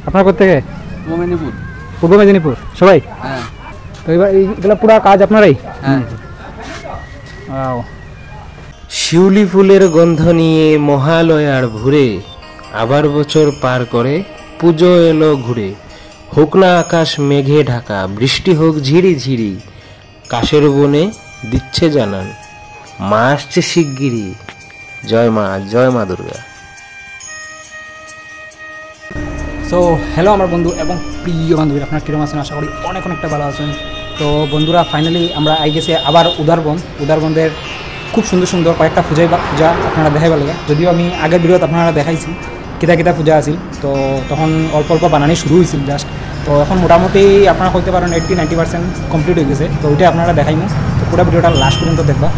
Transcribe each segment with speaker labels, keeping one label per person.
Speaker 1: আপনার কোথেকে?
Speaker 2: পূর্ব মেদিনীপুর।
Speaker 1: পূর্ব মেদিনীপুর সবাই?
Speaker 2: হ্যাঁ।
Speaker 1: তো এবার এইগুলো পুরো কাজ আপনারাই?
Speaker 2: হ্যাঁ।
Speaker 3: শিউলি ফুলের গন্ধ নিয়ে মহালয়ার ভুরে আবার বছর পার করে পুজো এলো ঘুরে। হোক না আকাশ মেঘে ঢাকা, বৃষ্টি হোক ঝিরি ঝিরি, কাশের বনে দিচ্ছে জানান মা আসছে শিগগিরি। জয় মা দুর্গা।
Speaker 1: সো হ্যালো আমার বন্ধু এবং প্রিয় বান্ধবী, আপনার কিরম আছেন? আশা করি অনেকটা ভালো আছেন। তো বন্ধুরা, ফাইনালি আমরা আই গেছি আবার উদারবন্দের খুব সুন্দর কয়েকটা পূজা আপনারা দেখাইবার লাগে। যদিও আমি আগের ভিডিওতে আপনারা দেখাইছি কিতা পূজা আছিল, তো তখন অল্প বানানি শুরু হয়েছিল জাস্ট। তো এখন মোটামুটি আপনারা হইতে পারেন 80-90% কমপ্লিট হয়ে গেছে। তো ওইটা আপনারা দেখাইমু, তো পুরো ভিডিওটা লাস্ট পর্যন্ত দেখবা।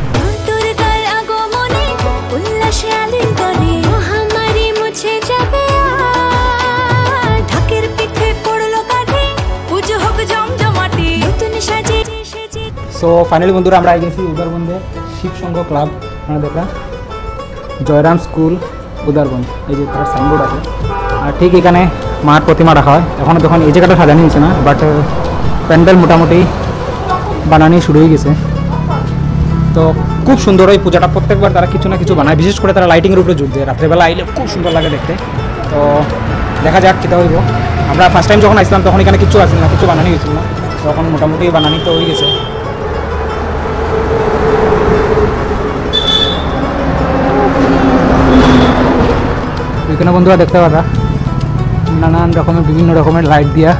Speaker 1: সো ফাইনালি বন্ধুরা আমরা গেছি উদারবন্দের শিব সংঘ ক্লাব। আপনারা দেখলাম জয়রাম স্কুল উদারবন্দ, এই যে তার সাইনবোর্ড আছে। আর ঠিক এখানে মার প্রতিমা রাখা হয়। এখনও তখন এই জায়গাটা সাজানো হয়েছে না, বাট প্যান্ডেল মোটামুটি বানানি শুরু হয়ে গেছে। তো খুব সুন্দর এই পূজাটা, প্রত্যেকবার তারা কিছু না কিছু বানায়। বিশেষ করে তারা লাইটিংয়ের উপরে জোর দেয়, রাত্রেবেলা আইলে খুব সুন্দর লাগে দেখতে। তো দেখা যাক কীটা হইব। আমরা ফার্স্ট টাইম যখন আসলাম তখন এখানে কিছু আসছিল না, কিছু বানানি হয়েছিল না। তখন মোটামুটি বানানি তো হয়ে গেছে। এখানে বন্ধুরা দেখতে পারা নানান রকমের বিভিন্ন রকমের লাইট দিয়া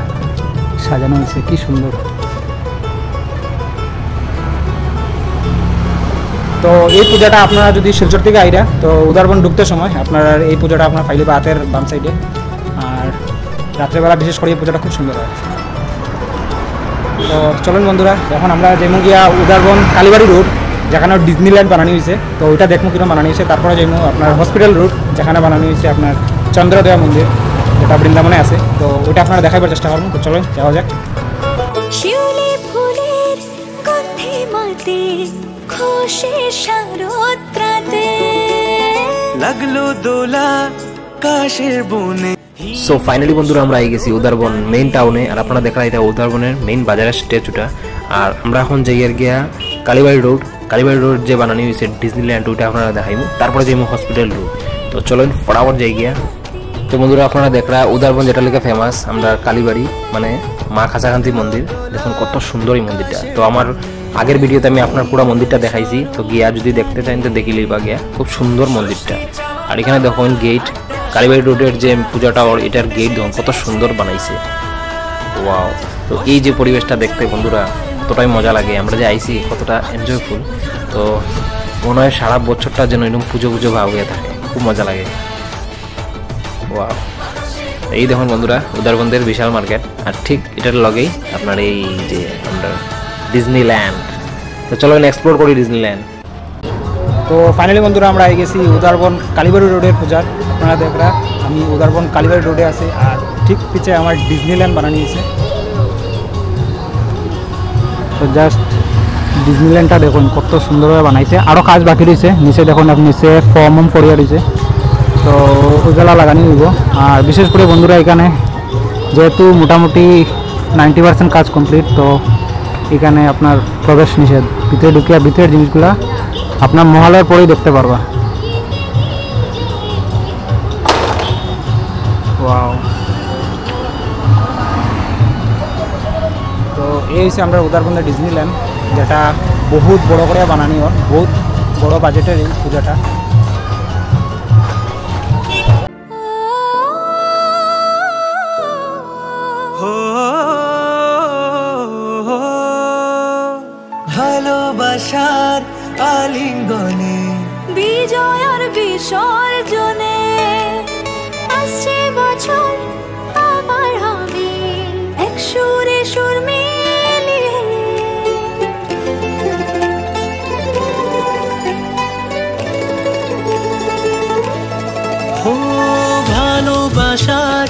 Speaker 1: সাজানো হয়েছে, কি সুন্দর। তো এই পূজাটা আপনারা যদি শিলচর থেকে আইরা, তো উদারবন ঢুকতে সময় আপনার এই পূজাটা আপনার ফাইলে বা হাতের বাম সাইডে। আর রাত্রেবেলা বিশেষ করে এই পূজাটা খুব সুন্দর হয়। তো চলুন বন্ধুরা, এখন আমরা যেমন গিয়া উদারবন কালীবাড়ি রোড, যেখানে ডিজনিল্যান্ড বানানো হয়েছে, তো ওইটা দেখবো কিরকম বানানো হয়েছে। তারপরে যেমন আপনার হসপিটাল রোড, যেখানে বানানো হয়েছে আপনার চন্দ্রদেয়া মন্দির, যেটা বৃন্দাবনে আছে। তো ওইটা আপনারা দেখাবার চেষ্টা করবো। তো চলুন যাওয়া যাক।
Speaker 3: সো ফাইনালি বন্ধুরা আমরা আই গেছি উদারবন মেইন টাউনে। আর আপনারা দেখা এটা উদারবনের মেইন বাজারের স্ট্যাচুটা। আর আমরা এখন যাই আর গিয়া কালীবাড়ি রোড যে বানানো হয়েছে ডিজনিল্যান্ড, ওইটা আপনারা দেখাইবো। তারপরে যাইবো হসপিটাল রোড। তো চলুন ফটাফট যাই গিয়া। তো বন্ধুরা আপনারা দেখরা উদারবন যেটা লেগে ফেমাস আমরা কালীবাড়ি, মানে মা খাঁচাকান্তি মন্দির। দেখুন কত সুন্দর এই মন্দিরটা। তো আমার আগের ভিডিওতে আমি আপনার পুরো মন্দিরটা দেখাইছি, তো গিয়া যদি দেখতে চান তো দেখিলেই বা গিয়া। খুব সুন্দর মন্দিরটা। আর এখানে দেখুন গেট, কালীবাড়ি রোডের যে পূজা টাওয়ার, এটার গেট দেখুন কত সুন্দর বানাইছে। ওয়াও! তো এই যে পরিবেশটা দেখতে বন্ধুরা কতটাই মজা লাগে। আমরা যে আইছি কতটা এনজয়ফুল। তো মনে হয় সারা বছরটা যেন এরকম পুজো ভাব হয়ে থাকে, খুব মজা লাগে। ওয়াও! এই দেখুন বন্ধুরা উদারবন্দের বিশাল মার্কেট, আর ঠিক এটার লগেই আপনার এই যে আমরা ডিজনিল্যান্ড। তো চলো এক্সপ্লোর করি ডিজনিল্যান্ড।
Speaker 1: তো ফাইনালি বন্ধুরা আমরা আই গেছি উদারবন কালীবাড়ি রোডের পূজার। আপনারা দেখরা আমি উদারবন কালীবাড়ি রোডে আছি, আর ঠিক পিছে আমার ডিজনিল্যান্ড বানানো হয়েছে। তো জাস্ট ডিজনিল্যান্ডটা দেখুন কত সুন্দরভাবে বানাইছে। আরও কাজ বাকি রয়েছে, নিচে দেখুন আপনি নিচে ফর্ম পড়িয়া রয়েছে, তো ওইগুলা লাগানি হইব। আর বিশেষ করে বন্ধুরা এখানে যেহেতু মোটামুটি 90% কাজ কমপ্লিট, তো এখানে আপনার প্রবেশ নিষেধ। ভিতরে ঢুকিয়া ভিতরের জিনিসগুলা আপনার মহালয়ার পরেই দেখতে পারবা। ওয়াও! তো এই হচ্ছে আমরা উদারবন্দের ডিজনিল্যান্ড, যেটা বহুত বড় করে বানানি হয়, বহুত বড় বাজেটের এই পূজাটা।
Speaker 4: ভালোবাসার আলিঙ্গনে বিজয় আর বিসর্জনে আসছে বছর আবার হবে এক সুরে সুর মিলিয়ে। ভালোবাসার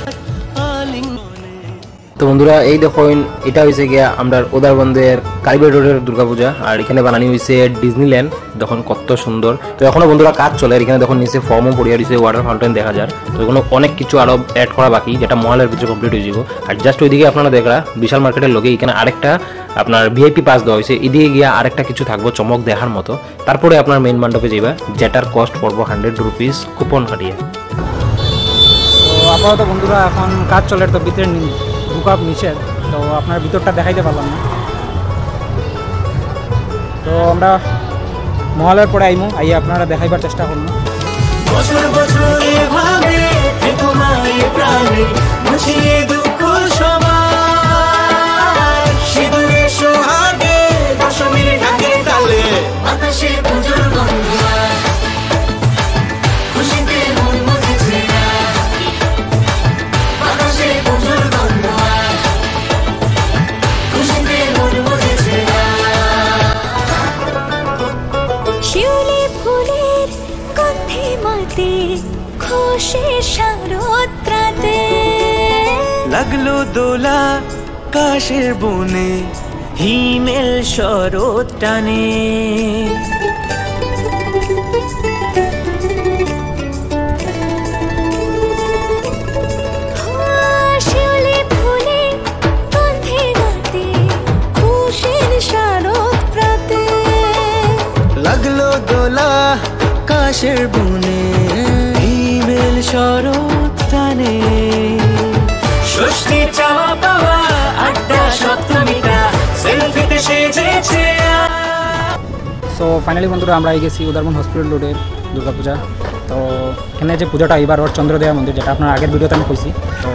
Speaker 4: আলিঙ্গনে
Speaker 3: তো বন্ধুরা এই দেখুন এটা হয়েছে গিয়া আমরা উদারবন্দের কালীবাড়ি রোডের দুর্গাপূজা, আর এখানে বানানি হয়েছে ডিজনিল্যান্ড, দেখুন কত সুন্দর। তো এখনো বন্ধুরা কাজ চলে, আর এখানে দেখুন নিচে ফর্মও পড়িয়া রয়েছে, ওয়াটার ফাউন্টেন দেখা যায়। তো এগুলো অনেক কিছু আরো অ্যাড করা বাকি, যেটা মহলের ভিতরে কমপ্লিট হয়ে যাব। আর জাস্ট ওইদিকে আপনারা দেখরা বিশাল মার্কেটের লগে এখানে আরেকটা আপনার ভিআইপি পাস দেওয়া হয়েছে, এদিকে গিয়া আরেকটা কিছু থাকবো চমক দেখার মতো। তারপরে আপনার মেইন মণ্ডপে যাইবা, যেটার কস্ট পড়বো 100 রুপিস কুপন কাটিয়ে।
Speaker 1: তো আপাতত বন্ধুরা এখন কাজ চলে, তো ভিতরে ঢুকা নিষেধ, তো আপনার ভিতরটা দেখাইতে পারলাম না। তো আমরা মহলের পরে আইমু, আইয়ে আপনারা দেখাইবার চেষ্টা করবো।
Speaker 2: বছর বছর এভাবে তোমায় প্রাণে মুছিয়ে দুঃখ সবার, সিঁদুরে সোহাগে দশমীর ঢাকে তালে আকাশে পুজোর গন্ধ, খুশিতে মন মুছেছে আকাশে পুজোর গন্ধ, খুশিতে মন মুছেছে।
Speaker 4: শিউলি ফুলের গন্ধে মাতে খুশির শারদরাতে,
Speaker 2: লাগলো দোলা কাশের বনে হিমেল শরৎ টানে,
Speaker 4: শিউলি ফুলের গন্ধে মাতে খুশির শারদরাতে,
Speaker 2: লাগলো দোলা কাশের বনে হিমেল শরৎ টানে, ষষ্ঠী চাওয়া পাওয়া আড্ডা সপ্তমীটা সেলফিতে সেজেছে।
Speaker 1: সো ফাইনালি বন্ধুরা আমরা গেছি উদারবন হসপিটাল রোডের দুর্গাপূজা। তো এখানে যে পূজাটা এবার ওর চন্দ্রদেয়া মন্দির, যেটা আপনার আগের ভিডিওতে আমি কইছি। তো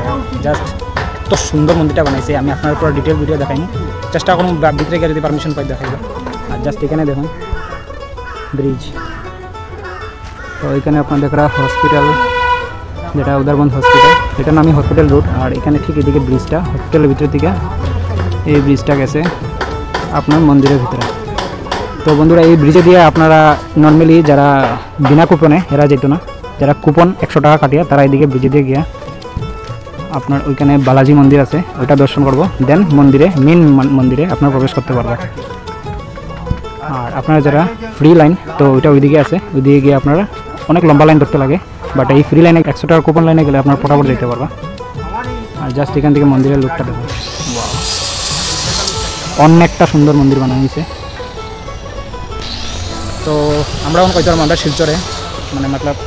Speaker 1: জাস্ট এত সুন্দর মন্দিরটা বানাইছে, আমি আপনার পুরো ডিটেল ভিডিও দেখাইনি, চেষ্টা করুন ভিতরে গিয়ে যদি পারমিশন পাই দেখাইব। আর জাস্ট এখানে দেখুন ব্রিজ, তো এখানে আপনার দেখা হসপিটাল, যেটা উদারবন হসপিটাল, এটার নামই হসপিটাল রোড। আর এখানে ঠিক এদিকে ব্রিজটা, হসপিটালের ভিতরের দিকে এই ব্রিজটা গেছে আপনার মন্দিরের ভিতরে। তো বন্ধুরা এই ব্রিজে দিয়ে আপনারা নর্মালি যারা বিনা কুপনে এরা যেত না, যারা কুপন 100 টাকা কাটিয়ে তারা এইদিকে ব্রিজে দিয়ে গিয়া আপনার ওইখানে বালাজি মন্দির আছে, ওইটা দর্শন করবো, দেন মন্দিরে মেন মন্দিরে আপনার প্রবেশ করতে পারবে। আর আপনারা যারা ফ্রি লাইন, তো ওইটা ওইদিকে আছে, ওইদিকে গিয়ে আপনারা অনেক লম্বা লাইন ধরতে লাগে, বাট এই ফ্রি লাইনে 100 টাকার কুপন লাইনে গেলে আপনার ফটাফট যেতে পারবা। আর জাস্ট এখান থেকে মন্দিরের লুকটা দেখুন, অনেকটা সুন্দর মন্দির বানানো হয়েছে। তো আমরা এখন কইতে পারবো আমরা শিলচরে, মানে মতলব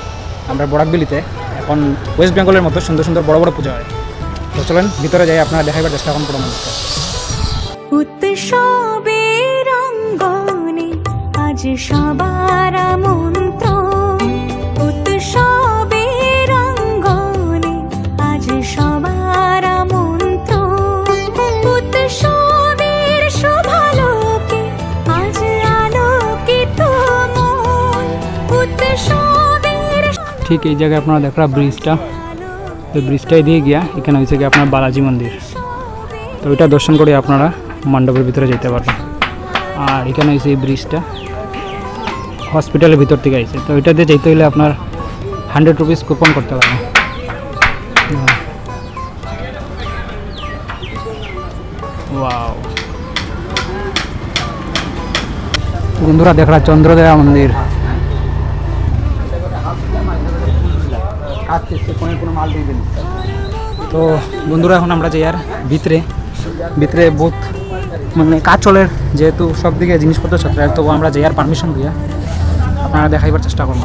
Speaker 1: আমরা বরাকবিলিতে এখন ওয়েস্ট বেঙ্গলের মতো সুন্দর সুন্দর বড় বড় পূজা হয়। তো চলেন ভিতরে যাই, আপনারা দেখাইবার চেষ্টা করুন পুরো মন্দিরটা।
Speaker 4: উৎসবের অঙ্গনে আজ সবার আমন্ত্রণ, উৎসবের অঙ্গনে আজ সবার আমন্ত্রণ, উৎসবের শোভালোকে আজ আলোকিত মন, উৎসবের
Speaker 1: ঠিক এই জায়গায় আপনারা দেখা ব্রিজটা, ওই ব্রিজটাই দিয়ে গিয়া এখানে হয়েছে গিয়ে আপনার বালাজি মন্দির। তো ওইটা দর্শন করে আপনারা মণ্ডপের ভিতরে যেতে পারবেন। আর এখানে হয়েছে এই ব্রিজটা হসপিটালের ভিতর থেকে আইছে, তো ওইটাতে যেতে হলে আপনার 100 রুপিস কুপন করতে পারবেন। ওয়াও বন্ধুরা দেখা চন্দ্রদেয়া মন্দির। তো বন্ধুরা এখন আমরা যাই আর ভিতরে, ভিতরে বহুত মানে কাজ চলের, যেহেতু সব দিকে জিনিসপত্র চলে, তো আমরা যাই আর পারমিশন দিয়ে আপনারা দেখাইবার চেষ্টা করবো।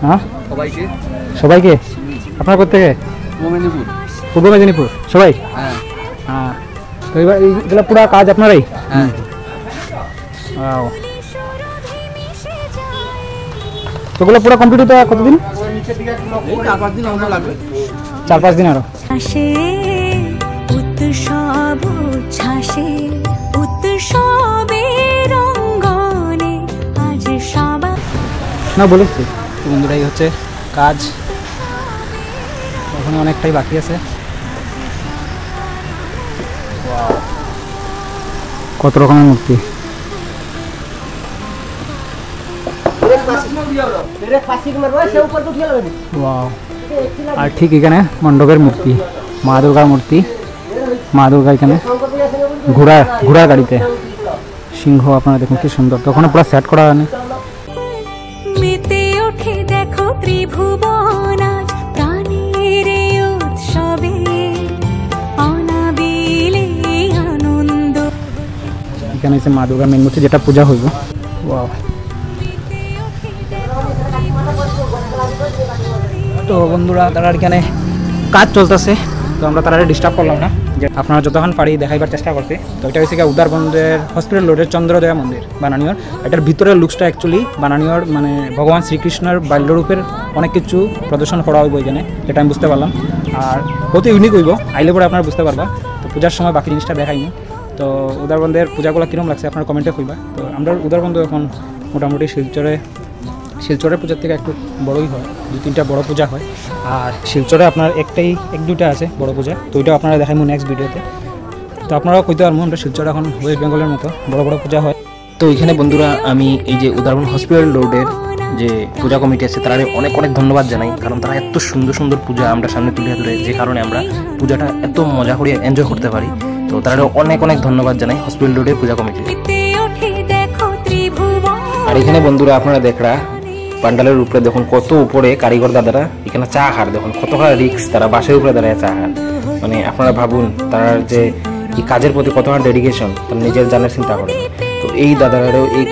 Speaker 1: হ্যাঁ সবাইকে আপনার কোথেকে? পূর্ব মেদিনীপুর সবাই? হ্যাঁ। তো এবার এইগুলো পুরো কাজ আপনারাই? হ্যাঁ। তোগুলো পুরো কমপ্লিট হতে কতদিন? 4-5 দিন আরো।
Speaker 4: উৎসব উচ্ছ্বাসে উৎসবের অঙ্গনে আজ সবার
Speaker 1: না বলেছি তো বন্ধুরা, এই হচ্ছে কাজ, ওখানে অনেকটাই বাকি আছে। কত রকমের মূর্তি। ওয়াও। আর ঠিক এখানে মণ্ডপের মূর্তি, মা দুর্গার মূর্তি। মা দুর্গা এখানে ঘোড়ার গাড়িতে, সিংহ আপনারা দেখুন কি সুন্দর, তখন পুরো সেট করা হয়নি।
Speaker 4: মেতে ওঠে দেখো ত্রিভুবন আজ প্রাণের উৎসবে, অনাবিলে আনন্দ।
Speaker 1: এখানে হচ্ছে মা দুর্গার মেন মূর্তি, যেটা পূজা হইব। ওয়াও। তো বন্ধুরা তারা এখানে কাজ চলতেছে, তো আমরা তারা ডিস্টার্ব করলাম না, যে আপনারা যতক্ষণ পারি দেখাইবার চেষ্টা করছে। তো এটা হচ্ছে উদারবন্দের হসপিটাল রোডের চন্দ্রদয়া মন্দির বানানিয়র। এটার ভিতরের লুকসটা অ্যাকচুয়ালি বানানিয়র মানে ভগবান শ্রীকৃষ্ণের বাল্যরূপের অনেক কিছু প্রদর্শন করা হইব এখানে, যেটা আমি বুঝতে পারলাম। আর বহুত ইউনিক হইব, আইলে পরে আপনারা বুঝতে পারবা। তো পূজার সময় বাকি জিনিসটা দেখাইনি। তো উদারবন্দের পূজাগুলো কীরকম লাগছে আপনারা কমেন্টে কইবা। তো আমরা উদারবন্দ এখন মোটামুটি শিলচরের পূজার থেকে একটু বড়ই হয়, 2-3টা বড় পূজা হয়। আর শিলচরে আপনার এক দুইটা আছে বড় পূজা, তো ওইটাও আপনারা দেখাইমু নেক্সট ভিডিওতে। তো আপনারাও কইতে পারবো আমরা শিলচরে এখন ওয়েস্ট বেঙ্গলের মতো বড় বড় পূজা হয়।
Speaker 3: তো এখানে বন্ধুরা আমি এই যে উদারবন হসপিটাল রোডের যে পূজা কমিটি আছে তারা অনেক অনেক ধন্যবাদ জানাই, কারণ তারা এত সুন্দর সুন্দর পূজা আমরা সামনে তুলে ধরে, যে কারণে আমরা পূজাটা এত মজা করে এনজয় করতে পারি। তো তারা অনেক অনেক ধন্যবাদ জানাই হসপিটাল রোডের পূজা কমিটি। আর এখানে বন্ধুরা আপনারা দেখরা পান্ডালের উপরে দেখুন কত উপরে কারিগর দাদারা এখানে চা খার, দেখুন কতটা রিক্স, তারা বাসের উপরে দাঁড়ায় চা খার। মানে আপনারা ভাবুন তার যে এই কাজের প্রতি কতটা ডেডিকেশন, তার নিজের জানের চিন্তা করে। তো এই দাদারারও এই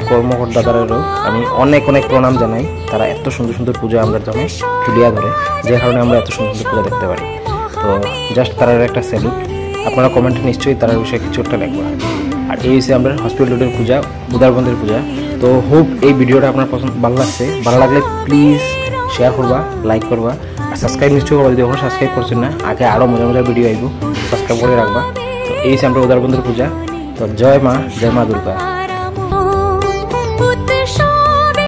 Speaker 3: কর্মকর দাদারারও আমি অনেক অনেক প্রণাম জানাই, তারা এত সুন্দর সুন্দর পূজা আমাদের জন্য তুলিয়া ধরে, যে কারণে আমরা এত সুন্দর সুন্দর পূজা দেখতে পারি। তো জাস্ট তার একটা স্যালুট। আপনারা কমেন্টে নিশ্চয়ই তার বিষয়ে কিছু একটা লিখবেন। আর এই হচ্ছে আমরা হসপিটাল রোডের পূজা, উদারবন্দের পূজা। তো হোপ এই ভিডিওটা আপনার ভালো লাগছে, ভালো লাগলে প্লিজ শেয়ার করবা, লাইক করবা, আর সাবস্ক্রাইব নিশ্চয়ই করবা যদি এখন সাবস্ক্রাইব করছেন না। আগে আরও মজার মজার ভিডিও আইব, সাবস্ক্রাইব করে রাখবা। তো এই হচ্ছে আমরা উদারবন্দের পূজা। তো জয় মা দুর্গা।